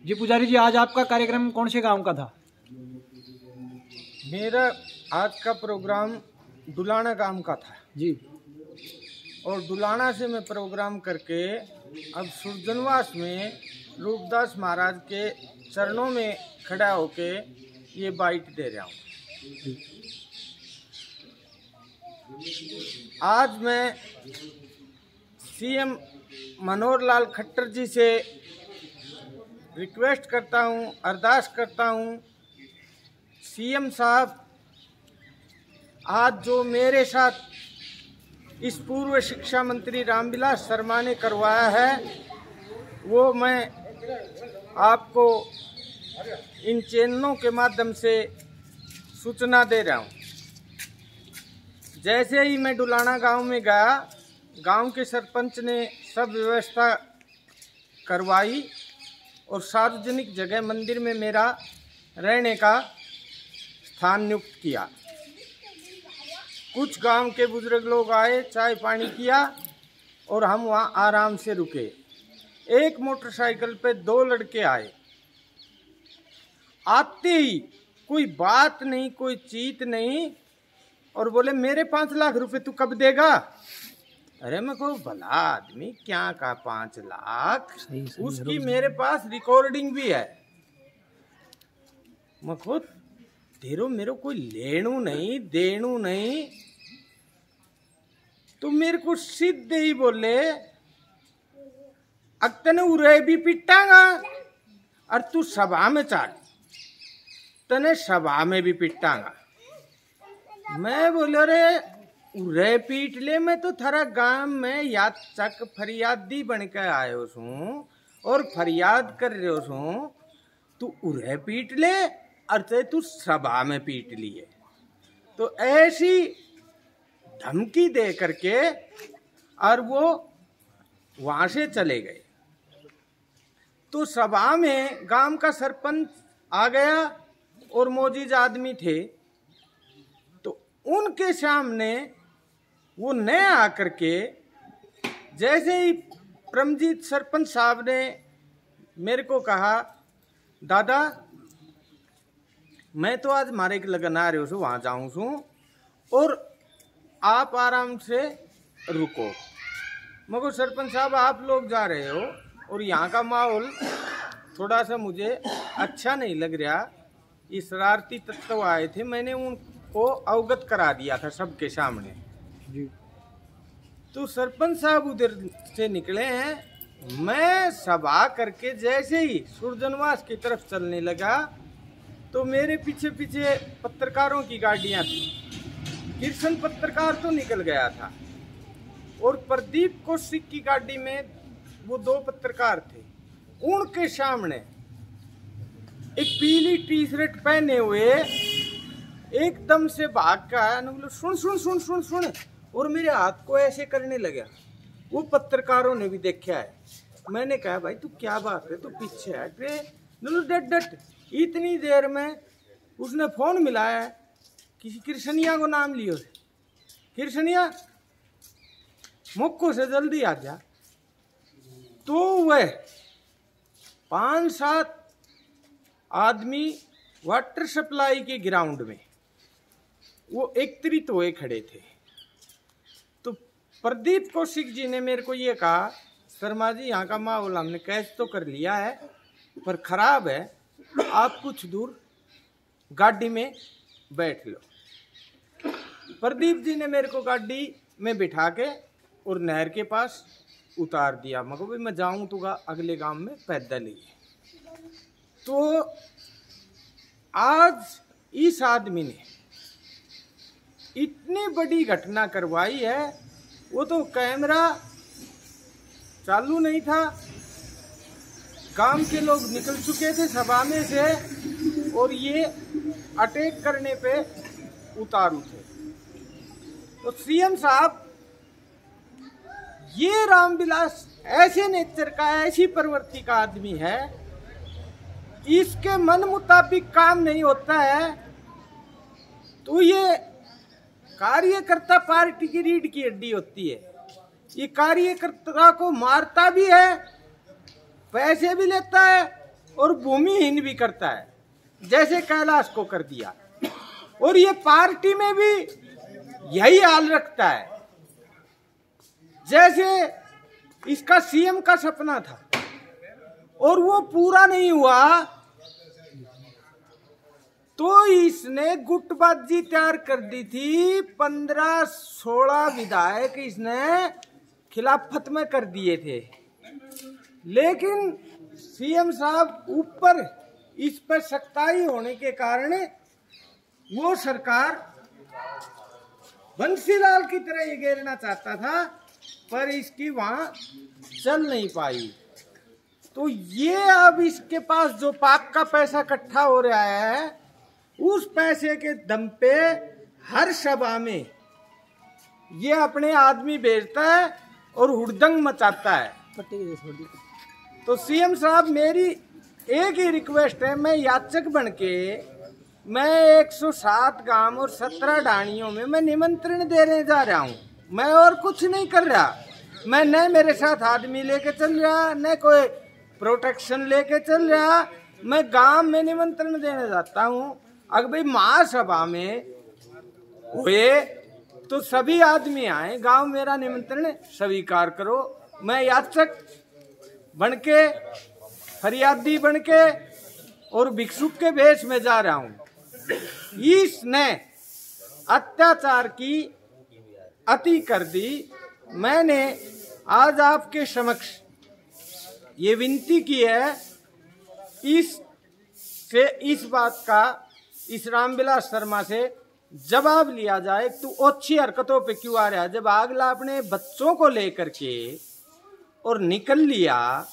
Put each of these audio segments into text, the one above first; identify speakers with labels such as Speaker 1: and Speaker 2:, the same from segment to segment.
Speaker 1: जी पुजारी जी, आज आपका कार्यक्रम कौन से गांव का था?
Speaker 2: मेरा आज का प्रोग्राम डुलाना गांव का था
Speaker 1: जी।
Speaker 2: और डुलाना से मैं प्रोग्राम करके अब सुरजनवास में रूपदास महाराज के चरणों में खड़ा होके ये बाइट दे रहा हूँ। आज मैं सीएम मनोहर लाल खट्टर जी से रिक्वेस्ट करता हूँ, अरदास करता हूँ, सीएम साहब आज जो मेरे साथ इस पूर्व शिक्षा मंत्री रामविलास शर्मा ने करवाया है वो मैं आपको इन चैनलों के माध्यम से सूचना दे रहा हूँ। जैसे ही मैं डुलाना गांव में गया, गांव के सरपंच ने सब व्यवस्था करवाई और सार्वजनिक जगह मंदिर में मेरा रहने का स्थान नियुक्त किया। कुछ गांव के बुजुर्ग लोग आए, चाय पानी किया और हम वहाँ आराम से रुके। एक मोटरसाइकिल पे 2 लड़के आए। आते ही कोई बात नहीं, कोई चीत नहीं, और बोले मेरे 5 लाख रुपए तू कब देगा? अरे मैं को भला आदमी क्या का 5 लाख, उसकी मेरे पास रिकॉर्डिंग भी है। मैं खुद तेरो मेरे कोई लेनू नहीं देनू नहीं, तो मेरे को सीधे ही बोले अब तने उरे भी पिटांगा और तू सभा में चाल, तने सभा में भी पिटांगा। मैं बोले रे उरे पीट ले, मैं तो थारा गांव में याचक फरियादी बन के आयो सूं और फरियाद कर रहे हो सूं, तू उरे पीट ले और तू सभा में पीट लिए। तो ऐसी धमकी दे करके और वो वहां से चले गए। तो सभा में गांव का सरपंच आ गया और मौजूद आदमी थे, तो उनके सामने वो न आकर के जैसे ही परमजीत सरपंच साहब ने मेरे को कहा, दादा मैं तो आज मारे के लगन आ रहे हो वहां जाऊं सू और आप आराम से रुको। मगर सरपंच साहब आप लोग जा रहे हो और यहाँ का माहौल थोड़ा सा मुझे अच्छा नहीं लग रहा, ये शरारती तत्व आए थे, मैंने उनको अवगत करा दिया था सबके सामने जी। तो सरपंच साहब उधर से निकले हैं। मैं सभा करके जैसे ही सुरजनवास की तरफ चलने लगा तो मेरे पीछे पीछे पत्रकारों की गाड़ियां थी। किशन पत्रकार तो निकल गया था और प्रदीप कौशिक की गाड़ी में वो 2 पत्रकार थे। उनके सामने एक पीली टी-शर्ट पहने हुए एकदम से भाग का आया, बोले सुन सुन सुन सुन सुन, और मेरे हाथ को ऐसे करने लगा। वो पत्रकारों ने भी देखा है। मैंने कहा भाई तू क्या बात है, तू पीछे हट रे, डट डट। इतनी देर में उसने फोन मिलाया, किसी कृष्णिया को नाम लियो, कृष्णिया मुक्को से जल्दी आ जा। तो वह 5-7 आदमी वाटर सप्लाई के ग्राउंड में वो एकत्रित हुए खड़े थे। तो प्रदीप कौशिक जी ने मेरे को ये कहा, शर्मा जी यहाँ का माहौल हमने कैच तो कर लिया है पर खराब है, आप कुछ दूर गाड़ी में बैठ लो। प्रदीप जी ने मेरे को गाड़ी में बिठा के और नहर के पास उतार दिया। मगर भाई मैं जाऊं तो अगले गांव में पैदल ही। तो आज इस आदमी ने इतनी बड़ी घटना करवाई है, वो तो कैमरा चालू नहीं था, गांव के लोग निकल चुके थे सभा में से और ये अटैक करने पे उतारू थे। तो सीएम साहब, ये रामविलास ऐसे नेचर का, ऐसी प्रवृत्ति का आदमी है, इसके मन मुताबिक काम नहीं होता है तो ये कार्यकर्ता पार्टी की रीढ़ की हड्डी होती है। ये कार्यकर्ता को मारता भी है, पैसे भी लेता है और भूमिहीन भी करता है, जैसे कैलाश को कर दिया। और ये पार्टी में भी यही हाल रखता है। जैसे इसका सीएम का सपना था और वो पूरा नहीं हुआ, तो इसने गुटबाजी तैयार कर दी थी। 15-16 विधायक इसने खिलाफत में कर दिए थे, लेकिन सीएम साहब ऊपर इस पर सख्ताई होने के कारण वो सरकार बंसीलाल की तरह ये घेरना चाहता था, पर इसकी वहां चल नहीं पाई। तो ये अब इसके पास जो पाक का पैसा इकट्ठा हो रहा है, उस पैसे के दम पे हर सभा में ये अपने आदमी भेजता है और हुड़दंग मचाता है। तो सीएम साहब, मेरी एक ही रिक्वेस्ट है, मैं याचक बन के मैं 107 गांव और 17 ढाणियों में मैं निमंत्रण देने जा रहा हूँ। मैं और कुछ नहीं कर रहा। मैं न मेरे साथ आदमी लेके चल रहा, न कोई प्रोटेक्शन लेके चल रहा। मैं गांव में निमंत्रण देने जाता हूँ। अगर भाई महासभा में हुए तो सभी आदमी आए, गांव मेरा निमंत्रण स्वीकार करो। मैं याचक बन के, फरियादी बन के और भिक्षुक के भेष में जा रहा हूँ। इसने अत्याचार की अति कर दी। मैंने आज आपके समक्ष ये विनती की है, इस बात का इस रामविलास शर्मा से जवाब लिया जाए। तू अच्छी हरकतों पे क्यों आ रहा है? जब अगला अपने बच्चों को लेकर के और निकल लिया,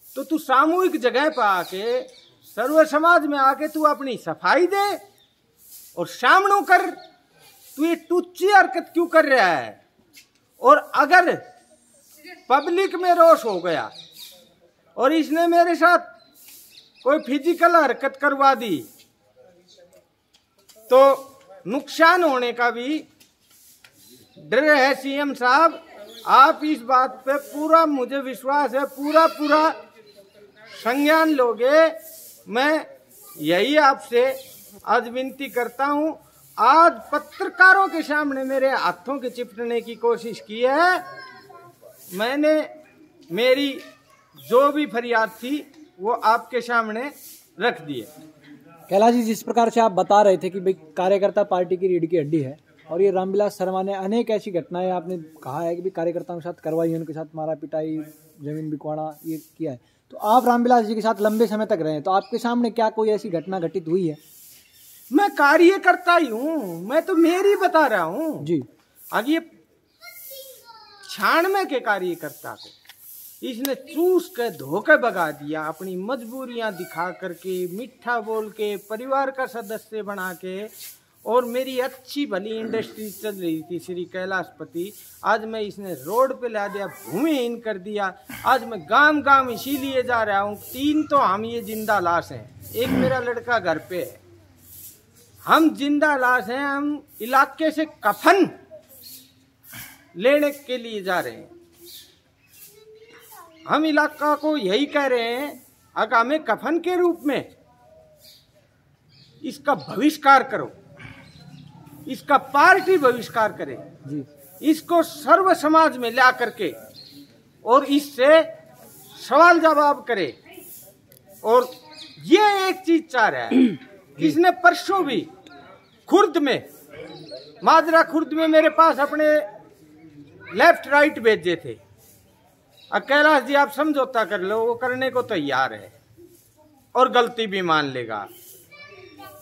Speaker 2: तो तू सामूहिक जगह पर आके, सर्व समाज में आके तू अपनी सफाई दे और सामने कर। तू ये टुच्ची हरकत क्यों कर रहा है? और अगर पब्लिक में रोष हो गया और इसने मेरे साथ कोई फिजिकल हरकत करवा दी, तो नुकसान होने का भी डर है। सीएम साहब, आप इस बात पे पूरा, मुझे विश्वास है, पूरा संज्ञान लोगे। मैं यही आपसे आज विनती करता हूं। आज पत्रकारों के सामने मेरे हाथों के चिपटने की कोशिश की है। मैंने मेरी जो भी फरियाद थी वो आपके सामने रख दिए।
Speaker 1: कैलाश जी, जिस प्रकार से आप बता रहे थे कि भाई कार्यकर्ता पार्टी की रीढ़ की हड्डी है, और ये रामविलास शर्मा ने अनेक ऐसी घटनाएं आपने कहा है कि भी कार्यकर्ताओं के साथ करवाई, उनके साथ मारा पिटाई, जमीन बिकवाना ये किया है, तो आप रामविलास जी के साथ लंबे समय तक रहे, तो आपके सामने क्या कोई ऐसी घटना घटित हुई है?
Speaker 2: मैं कार्यकर्ता ही हूँ, मैं तो मेरी बता रहा हूँ
Speaker 1: जी।
Speaker 2: आगे ये छानने के कार्यकर्ता को इसने चूस के धोखे भगा दिया, अपनी मजबूरियां दिखा करके, मीठा बोल के, परिवार का सदस्य बना के। और मेरी अच्छी भली इंडस्ट्री चल रही थी श्री कैलाशपति, आज मैं इसने रोड पे ला दिया, भूमिहीन कर दिया। आज मैं गांव गांव इसीलिए जा रहा हूँ। 3 तो हम ये जिंदा लाश हैं, एक मेरा लड़का घर पे है। हम जिंदा लाश हैं। हम इलाके से कफन लेने के लिए जा रहे हैं। हम इलाका को यही कह रहे हैं, अगर हमें कफन के रूप में इसका बहिष्कार करो, इसका पार्टी बहिष्कार करे जी, इसको सर्व समाज में ला करके और इससे सवाल जवाब करे। और ये एक चीज चाह रहा है, इसने परसों भी खुर्द में, माजरा खुर्द में मेरे पास अपने लेफ्ट राइट भेजे थे। कैलाश जी, आप समझौता कर लो, वो करने को तैयार है और गलती भी मान लेगा,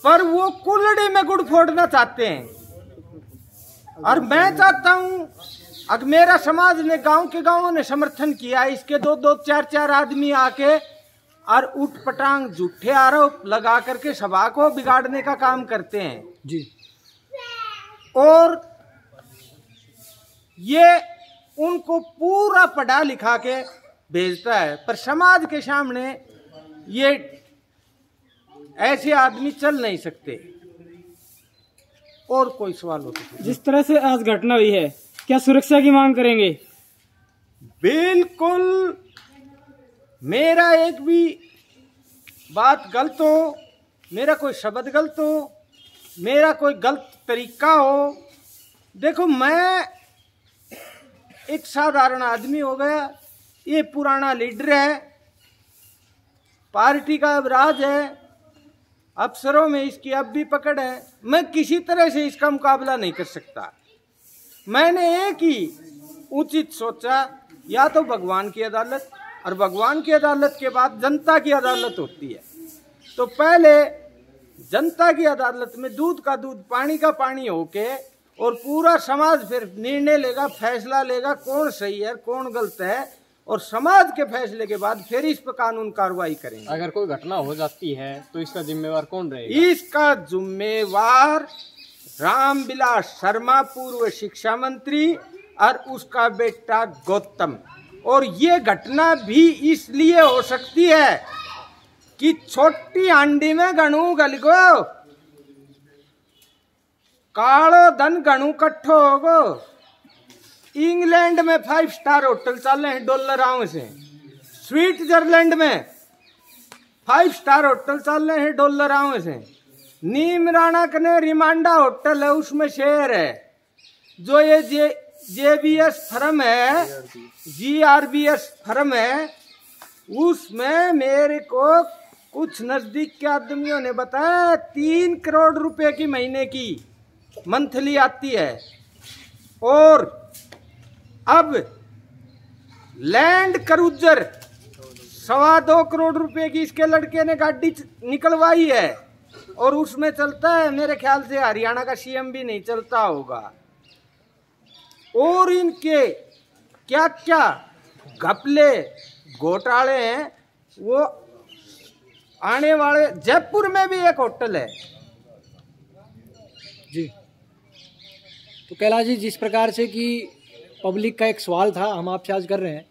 Speaker 2: पर वो कुल्हड़ी में गुड़ फोड़ना चाहते हैं। और मैं चाहता हूं, अगर मेरा समाज ने, गांव के गांवों ने समर्थन किया, इसके 2-2, 4-4 आदमी आके और उठ पटांग झूठे आरोप लगा करके सभा को बिगाड़ने का काम करते हैं
Speaker 1: जी।
Speaker 2: और ये उनको पूरा पढ़ा लिखा के भेजता है, पर समाज के सामने ये ऐसे आदमी चल नहीं सकते। और कोई सवाल हो तो?
Speaker 3: जिस तरह से आज घटना हुई है, क्या सुरक्षा की मांग करेंगे?
Speaker 2: बिल्कुल। मेरा एक भी बात गलत हो, मेरा कोई शब्द गलत हो, मेरा कोई गलत तरीका हो, देखो मैं एक साधारण आदमी हो गया, ये पुराना लीडर है, पार्टी का अब राज है, अफसरों में इसकी अब भी पकड़ है, मैं किसी तरह से इसका मुकाबला नहीं कर सकता। मैंने एक ही उचित सोचा, या तो भगवान की अदालत, और भगवान की अदालत के बाद जनता की अदालत होती है, तो पहले जनता की अदालत में दूध का दूध पानी का पानी होके और पूरा समाज फिर निर्णय लेगा, फैसला लेगा कौन सही है कौन गलत है, और समाज के फैसले के बाद फिर इस पर कानून कार्रवाई करेंगे।
Speaker 4: अगर कोई घटना हो जाती है तो इसका जिम्मेवार कौन रहेगा?
Speaker 2: इसका जिम्मेवार रामविलास शर्मा पूर्व शिक्षा मंत्री और उसका बेटा गौतम। और ये घटना भी इसलिए हो सकती है कि छोटी हांडी में गणु गल गो, कालो धन गणु कट्ठो होगो। इंग्लैंड में 5 स्टार होटल चल रहे हैं डॉलर से, स्विट्जरलैंड में 5 स्टार होटल चल रहे हैं डॉलर से, नीम राणा कने रिमांडा होटल है, उसमें शेयर है। जो ये जेबीएस फर्म है, जीआरबीएस फर्म है, उसमें मेरे को कुछ नजदीक के आदमियों ने बताया 3 करोड़ रुपए की महीने की मंथली आती है। और अब लैंड क्रूजर 2.25 करोड़ रुपए की इसके लड़के ने गाड़ी निकलवाई है, और उसमें चलता है, मेरे ख्याल से हरियाणा का सीएम भी नहीं चलता होगा। और इनके क्या क्या घपले घोटाले हैं, वो आने वाले जयपुर में भी एक होटल है
Speaker 1: जी। तो कैलाश जी, जिस प्रकार से कि पब्लिक का एक सवाल था, हम आपसे आज कर रहे हैं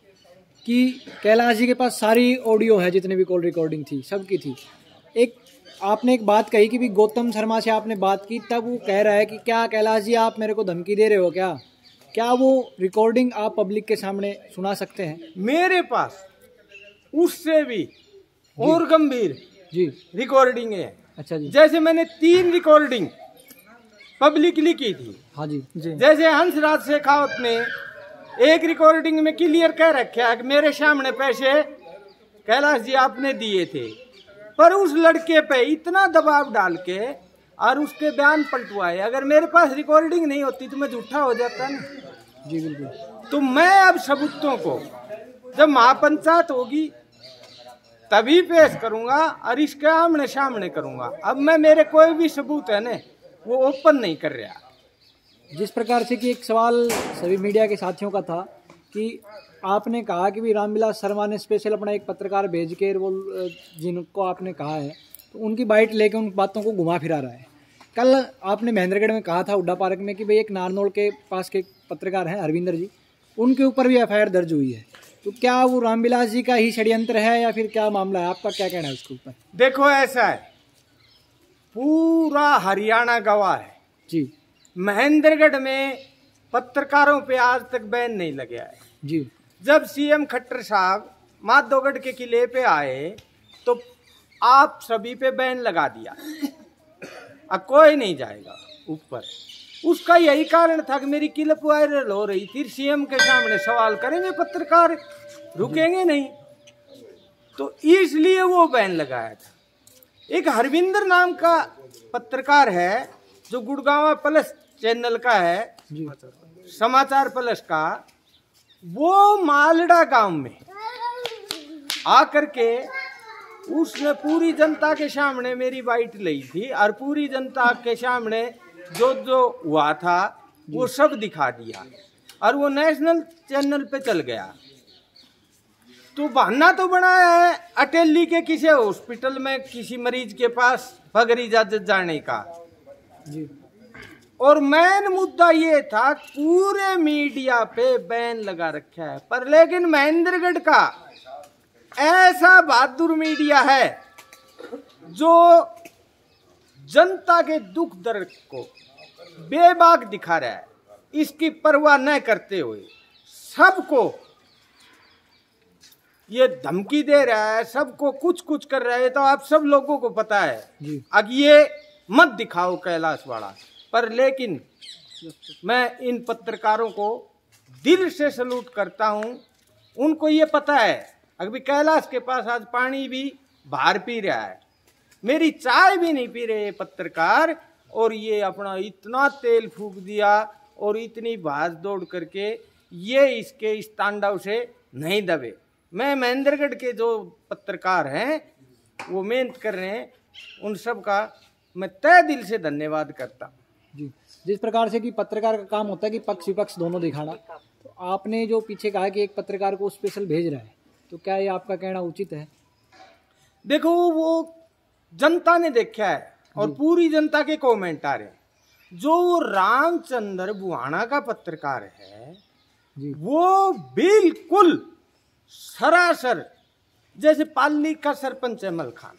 Speaker 1: कि कैलाश जी के पास सारी ऑडियो है, जितने भी कॉल रिकॉर्डिंग थी सबकी थी। एक आपने एक बात कही कि भी गौतम शर्मा से आपने बात की, तब वो कह रहा है कि क्या कैलाश जी आप मेरे को धमकी दे रहे हो क्या वो रिकॉर्डिंग आप पब्लिक के सामने सुना सकते हैं?
Speaker 2: मेरे पास उससे भी और गंभीर
Speaker 1: जी
Speaker 2: रिकॉर्डिंग है।
Speaker 1: अच्छा जी।
Speaker 2: जैसे मैंने 3 रिकॉर्डिंग पब्लिकली की थी।
Speaker 1: हाँ जी जी।
Speaker 2: जैसे हंसराज शेखावत ने एक रिकॉर्डिंग में क्लियर कह रखा है कि मेरे सामने पैसे कैलाश जी आपने दिए थे, पर उस लड़के पे इतना दबाव डाल के और उसके बयान पलटवाए। अगर मेरे पास रिकॉर्डिंग नहीं होती तो मैं झूठा हो जाता ना
Speaker 1: जी। बिल्कुल।
Speaker 2: तो मैं अब सबूतों को जब महापंचायत होगी तभी पेश करूंगा और इसके आमने सामने करूंगा। अब मैं मेरे कोई भी सबूत है ना वो ओपन नहीं कर रहा।
Speaker 1: जिस प्रकार से कि एक सवाल सभी मीडिया के साथियों का था कि आपने कहा कि भी रामविलास शर्मा ने स्पेशल अपना एक पत्रकार भेज के वो जिनको आपने कहा है तो उनकी बाइट लेके उन बातों को घुमा फिरा रहा है। कल आपने महेंद्रगढ़ में कहा था हुड्डा पार्क में कि भाई एक नारनौल के पास के पत्रकार हैं हरविंदर जी, उनके ऊपर भी एफआईआर दर्ज हुई है। तो क्या वो रामविलास जी का ही षड्यंत्र है या फिर क्या मामला है? आपका क्या कहना है उसके ऊपर?
Speaker 2: देखो ऐसा है, पूरा हरियाणा गवाह है
Speaker 1: जी।
Speaker 2: महेंद्रगढ़ में पत्रकारों पे आज तक बैन नहीं लगा है
Speaker 1: जी।
Speaker 2: जब सीएम खट्टर साहब माधोगढ़ के किले पे आए तो आप सभी पे बैन लगा दिया, अब कोई नहीं जाएगा ऊपर। उसका यही कारण था कि मेरी क्लिप वायरल हो रही थी, सीएम के सामने सवाल करेंगे पत्रकार, रुकेंगे नहीं, तो इसलिए वो बैन लगाया था। एक हरविंदर नाम का पत्रकार है जो गुड़गांव प्लस चैनल का है
Speaker 1: जी।
Speaker 2: समाचार प्लस का, वो मालड़ा गांव में आकर के उसने पूरी जनता के सामने मेरी बाइट ली थी और पूरी जनता के सामने जो जो हुआ था वो सब दिखा दिया और वो नेशनल चैनल पे चल गया। तो बहाना तो बनाया है अटेली के किसी हॉस्पिटल में किसी मरीज के पास बगैर इजाजत जाने का
Speaker 1: जी।
Speaker 2: और मेन मुद्दा ये था पूरे मीडिया पे बैन लगा रखा है, पर लेकिन महेंद्रगढ़ का ऐसा बहादुर मीडिया है जो जनता के दुख दर्द को बेबाक दिखा रहा है, इसकी परवाह न करते हुए सबको ये धमकी दे रहा है, सबको कुछ कुछ कर रहा है, तो आप सब लोगों को पता है
Speaker 1: जी।
Speaker 2: अब ये मत दिखाओ कैलाशवाड़ा पर। लेकिन मैं इन पत्रकारों को दिल से सलूट करता हूं। उनको ये पता है अभी कैलाश के पास आज पानी भी बाहर पी रहा है, मेरी चाय भी नहीं पी रहे पत्रकार, और ये अपना इतना तेल फूंक दिया और इतनी भाग दौड़ करके ये इसके इस तांडव से नहीं दबे। मैं महेंद्रगढ़ के जो पत्रकार हैं वो मेहनत कर रहे हैं, उन सब का मैं तहे दिल से धन्यवाद करता हूँ।
Speaker 1: जी, जिस प्रकार से कि पत्रकार का काम होता है कि पक्ष विपक्ष दोनों दिखाना, तो आपने जो पीछे कहा कि एक पत्रकार को स्पेशल भेज रहा है, तो क्या ये आपका कहना उचित है?
Speaker 2: देखो वो जनता ने देखा है और पूरी जनता के कमेंट आ रहे हैं। जो रामचंद्र बुहाना का पत्रकार है
Speaker 1: जी।
Speaker 2: वो बिल्कुल सरासर जैसे पाली का सरपंच अमल खान,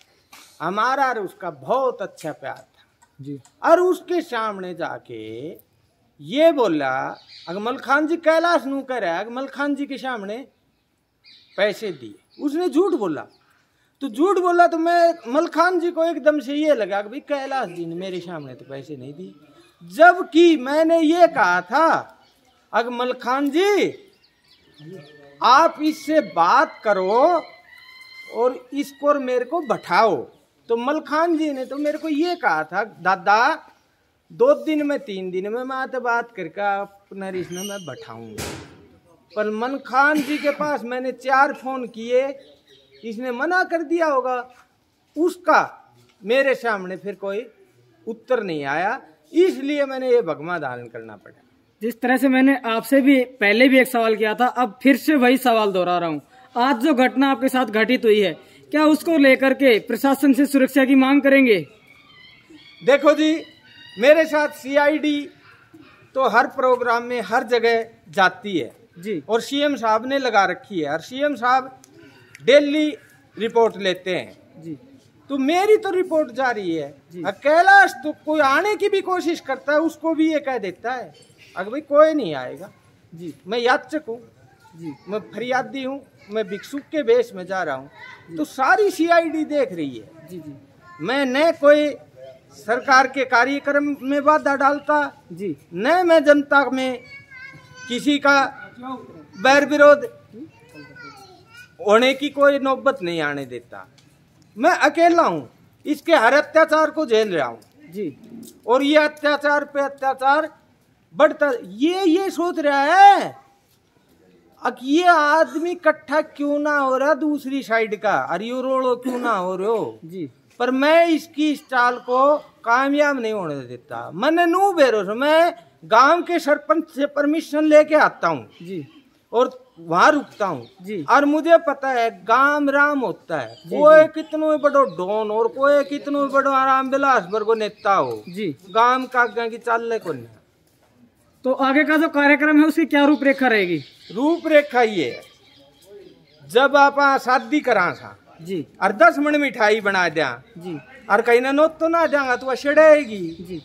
Speaker 2: हमारा और उसका बहुत अच्छा प्यार था
Speaker 1: जी।
Speaker 2: और उसके सामने जाके ये बोला अगमल खान जी कैलाश नू कह रहा है, अगमल खान जी के सामने पैसे दिए, उसने झूठ बोला। तो झूठ बोला तो मैं मलखान जी को एकदम से ये लगा कि भाई कैलाश जी ने मेरे सामने तो पैसे नहीं दिए, जबकि मैंने ये कहा था अगर मलखान जी आप इससे बात करो और इसको और मेरे को बैठाओ। तो मलखान जी ने तो मेरे को ये कहा था दादा 2 दिन में 3 दिन में मैं आते बात करके अपना इसमें मैं बैठाऊंगा। पर मलखान जी के पास मैंने 4 फोन किए, इसने मना कर दिया होगा, उसका मेरे सामने फिर कोई उत्तर नहीं आया, इसलिए मैंने ये भगमा धारण करना पड़ा।
Speaker 3: जिस तरह से मैंने आपसे भी पहले भी एक सवाल किया था, अब फिर से वही सवाल दोहरा रहा हूँ। आज जो घटना आपके साथ घटित हुई है, क्या उसको लेकर के प्रशासन से सुरक्षा की मांग करेंगे?
Speaker 2: देखो जी, मेरे साथ सीआईडी तो हर प्रोग्राम में हर जगह जाती है
Speaker 3: जी,
Speaker 2: और सीएम साहब ने लगा रखी है और सीएम साहब डेली रिपोर्ट लेते हैं
Speaker 3: जी,
Speaker 2: तो मेरी तो रिपोर्ट जारी है।
Speaker 3: जी।
Speaker 2: कैलाश तो कोई आने की भी कोशिश करता है, उसको भी ये कह देता है अगर भाई कोई नहीं आएगा
Speaker 3: जी,
Speaker 2: मैं याचक हूँ
Speaker 3: जी,
Speaker 2: मैं फरियादी हूँ, मैं भिक्षुक के वेश में जा रहा हूँ। तो सारी सीआईडी देख रही है,
Speaker 3: जी, जी,
Speaker 2: मैं न कोई सरकार के कार्यक्रम में बाधा डालता,
Speaker 3: जी,
Speaker 2: न मैं जनता में किसी का बैर विरोध होने की कोई नौबत नहीं आने देता। मैं अकेला हूँ, इसके हर अत्याचार को झेल रहा हूँ
Speaker 3: जी,
Speaker 2: और ये अत्याचार पे अत्याचार बढ़ता। ये सोच रहा है अब ये आदमी इकट्ठा क्यों ना हो रहा दूसरी साइड का, अरियो रोड़ो क्यों ना हो रहे हो
Speaker 3: जी,
Speaker 2: पर मैं इसकी स्टाल को कामयाब नहीं होने देता। मैंने नू बेरोस मैं गांव के सरपंच से परमिशन लेके आता हूँ
Speaker 3: जी,
Speaker 2: और वहां रुकता हूँ
Speaker 3: जी,
Speaker 2: और मुझे पता है गांव राम होता है,
Speaker 3: जी,
Speaker 2: कोई
Speaker 3: जी।
Speaker 2: कितनो बड़ो डॉन और कोई कितनो बड़ो आराम बिलास वर्गो नेता हो,
Speaker 3: जी।
Speaker 2: गांव का आगे की चाल को नहीं।
Speaker 3: तो आगे का जो कार्यक्रम है उसकी क्या रूपरेखा रहेगी?
Speaker 2: रूपरेखा ये है, जब आप शादी करा सा
Speaker 3: जी,
Speaker 2: और 10 मन मिठाई बना दिया
Speaker 3: जी,
Speaker 2: और कहीं ना नोट तो ना जाऊंगा तो छड़ेगी।
Speaker 3: जी,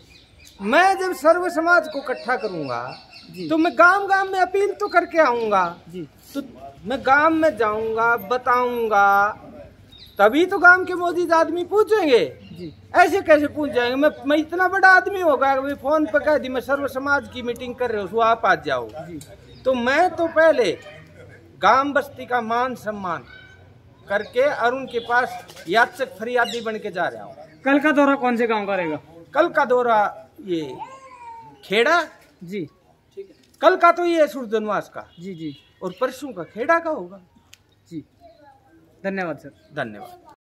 Speaker 2: मैं जब सर्व समाज को इकट्ठा करूंगा
Speaker 3: जी,
Speaker 2: तो मैं गांव गांव में अपील तो करके आऊंगा,
Speaker 3: जी,
Speaker 2: तो मैं गांव में जाऊंगा बताऊंगा, तभी तो गांव के मौजूद आदमी पूछेंगे।
Speaker 3: जी,
Speaker 2: ऐसे कैसे पूछ जाएंगे? मैं इतना बड़ा आदमी होगा कि फोन पे कह दी मैं सर्व समाज की मीटिंग कर रहे हो आप आ जाओ।
Speaker 3: जी,
Speaker 2: तो मैं तो पहले गांव बस्ती का मान सम्मान करके और उनके पास याचक फरियादी बन के जा रहा हूँ।
Speaker 3: कल का दौरा कौन से गांव का रहेगा?
Speaker 2: कल का दौरा ये खेड़ा,
Speaker 3: जी,
Speaker 2: कल का तो ये सूर्यधनवास का
Speaker 3: जी, जी,
Speaker 2: और परसों का खेड़ा का होगा।
Speaker 3: जी, धन्यवाद सर।
Speaker 2: धन्यवाद।